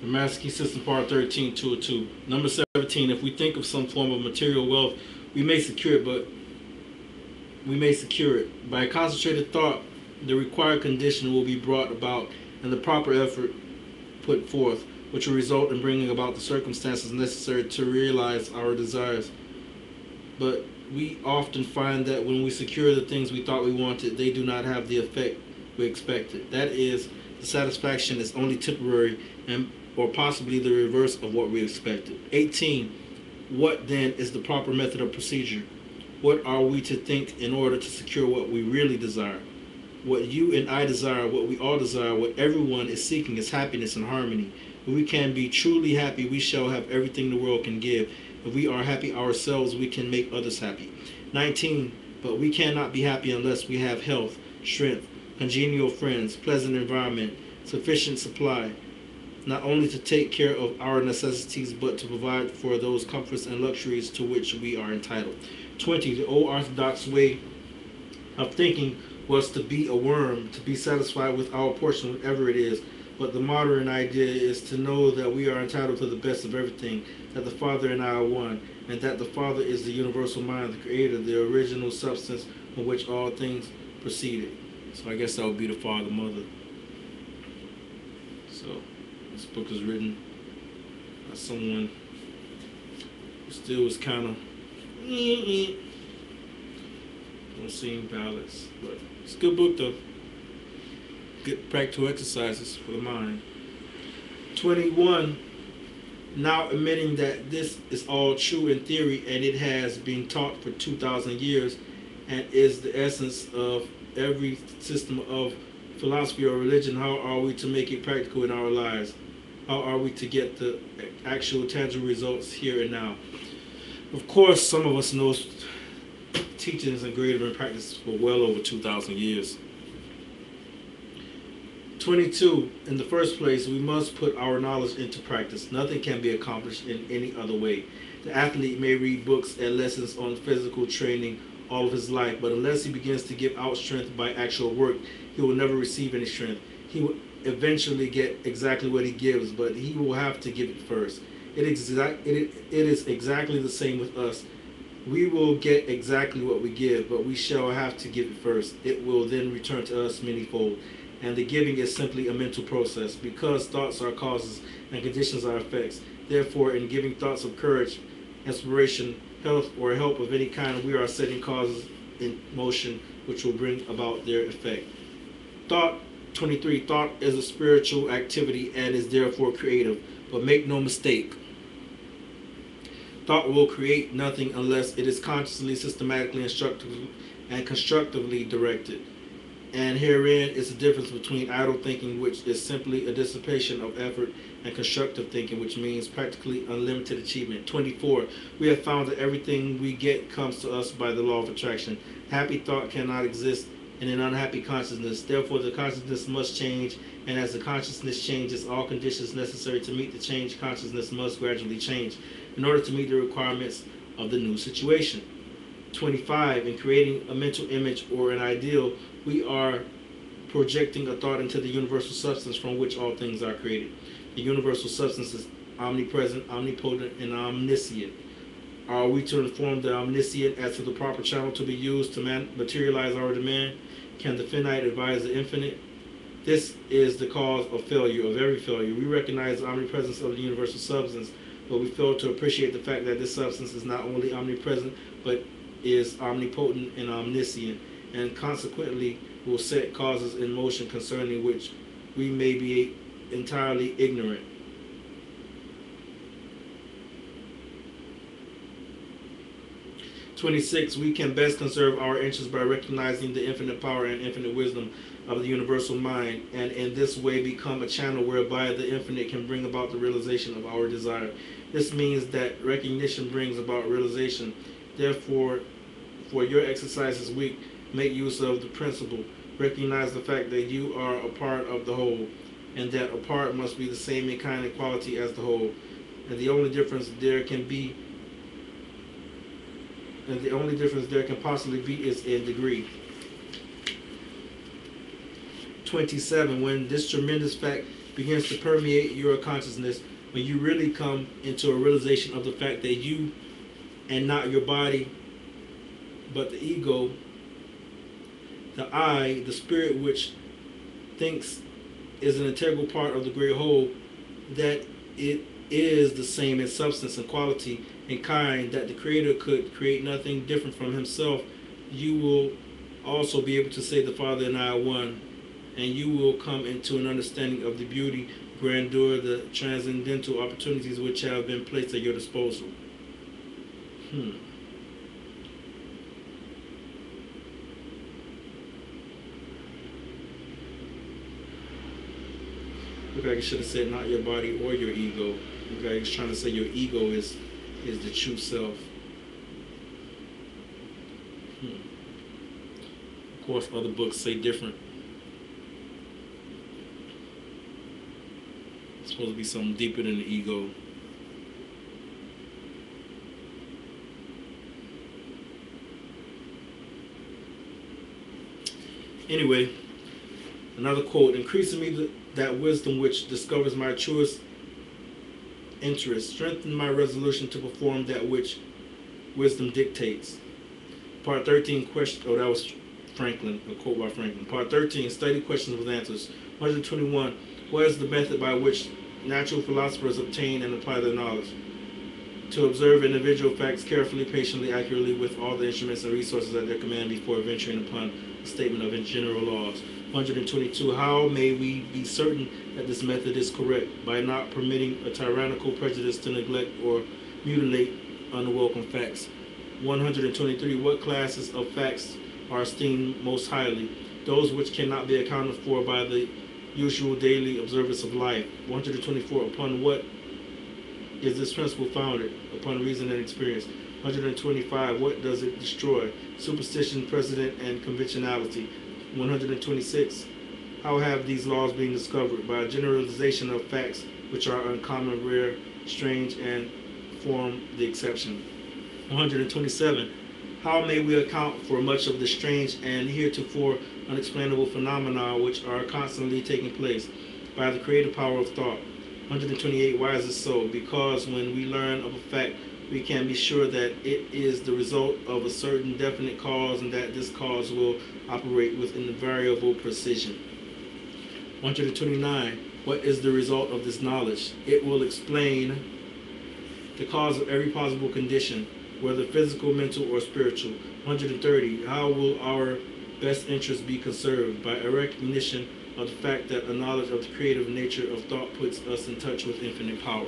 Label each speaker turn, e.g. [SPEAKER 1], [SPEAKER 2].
[SPEAKER 1] The Master Key System Part 13, 202. Number 17. If we think of some form of material wealth, we may secure it, By concentrated thought, the required condition will be brought about and the proper effort put forth, which will result in bringing about the circumstances necessary to realize our desires. But we often find that when we secure the things we thought we wanted, they do not have the effect we expected. That is, the satisfaction is only temporary and or possibly the reverse of what we expected. 18. What then is the proper method of procedure? What are we to think in order to secure what we really desire? What you and I desire, what we all desire, what everyone is seeking is happiness and harmony. If we can be truly happy, we shall have everything the world can give. If we are happy ourselves, we can make others happy. 19. But we cannot be happy unless we have health, strength, congenial friends, pleasant environment, sufficient supply, not only to take care of our necessities, but to provide for those comforts and luxuries to which we are entitled. 20. The old orthodox way of thinking was to be a worm, to be satisfied with our portion, whatever it is. But the modern idea is to know that we are entitled to the best of everything, that the Father and I are one, and that the Father is the universal mind, the creator, the original substance from which all things proceeded. So I guess that would be the Father, Mother. So this book is written by someone who still was kind of don't seem balanced, but it's a good book though. Good practical exercises for the mind. 21. Now admitting that this is all true in theory and it has been taught for 2,000 years and is the essence of every system of philosophy or religion, how are we to make it practical in our lives? How are we to get the actual tangible results here and now? Of course, some of us know teachings and greater in practice for well over 2,000 years. 22. In the first place, we must put our knowledge into practice. Nothing can be accomplished in any other way. The athlete may read books and lessons on physical training all of his life, but unless he begins to give out strength by actual work, he will never receive any strength. He will eventually get exactly what he gives, but he will have to give it first. It is exactly the same with us. We will get exactly what we give, but we shall have to give it first. It will then return to us manyfold. And the giving is simply a mental process, because thoughts are causes and conditions are effects. Therefore, in giving thoughts of courage, inspiration, health, or help of any kind, we are setting causes in motion which will bring about their effect. Thought 23. Thought is a spiritual activity and is therefore creative. But make no mistake, thought will create nothing unless it is consciously, systematically, and constructively directed. And herein is the difference between idle thinking, which is simply a dissipation of effort, and constructive thinking, which means practically unlimited achievement. 24. We have found that everything we get comes to us by the law of attraction. Happy thought cannot exist in an unhappy consciousness. Therefore, the consciousness must change, and as the consciousness changes, all conditions necessary to meet the changed consciousness must gradually change in order to meet the requirements of the new situation. 25. In creating a mental image or an ideal, we are projecting a thought into the universal substance from which all things are created. The universal substance is omnipresent, omnipotent, and omniscient. Are we to inform the omniscient as to the proper channel to be used to materialize our demand? Can the finite advise the infinite? This is the cause of failure, of every failure. We recognize the omnipresence of the universal substance, but we fail to appreciate the fact that this substance is not only omnipresent, but is omnipotent and omniscient, and consequently will set causes in motion concerning which we may be entirely ignorant. (26) We can best conserve our interests by recognizing the infinite power and infinite wisdom of the universal mind, and in this way become a channel whereby the infinite can bring about the realization of our desire. This means that recognition brings about realization. Therefore, for your exercise this week, make use of the principle. Recognize the fact that you are a part of the whole, and that a part must be the same in kind and quality as the whole. And the only difference there can possibly be is in degree. 27. When this tremendous fact begins to permeate your consciousness when you really come into a realization of the fact that you and not your body, but the ego, the I, the spirit which thinks is an integral part of the great whole, that it is the same in substance and quality and kind, that the Creator could create nothing different from Himself, you will also be able to say the Father and I are one, and you will come into an understanding of the beauty, grandeur, the transcendental opportunities which have been placed at your disposal. Look like you should have said not your body or your ego. Look like he's trying to say your ego is the true self. Of course, other books say different. It's supposed to be something deeper than the ego. Anyway, another quote: increasing me that wisdom which discovers my truest interest, strengthen my resolution to perform that which wisdom dictates. Part 13, question. Oh, that was Franklin, a quote by Franklin. Part 13, study questions with answers. 121, what is the method by which natural philosophers obtain and apply their knowledge? To observe individual facts carefully, patiently, accurately, with all the instruments and resources at their command before venturing upon a statement of general laws. 122, how may we be certain that this method is correct? By not permitting a tyrannical prejudice to neglect or mutilate unwelcome facts. 123, what classes of facts are esteemed most highly? Those which cannot be accounted for by the usual daily observance of life. 124, upon what is this principle founded? Upon reason and experience. 125, what does it destroy? Superstition, precedent, and conventionality. 126, how have these laws been discovered? By a generalization of facts which are uncommon, rare, strange, and form the exception. 127, how may we account for much of the strange and heretofore unexplainable phenomena which are constantly taking place? By the creative power of thought. 128, why is this so? Because when we learn of a fact, we can be sure that it is the result of a certain definite cause, and that this cause will operate with invariable precision. 129, what is the result of this knowledge? It will explain the cause of every possible condition, whether physical, mental, or spiritual. 130, how will our best interests be conserved? By a recognition of the fact that a knowledge of the creative nature of thought puts us in touch with infinite power.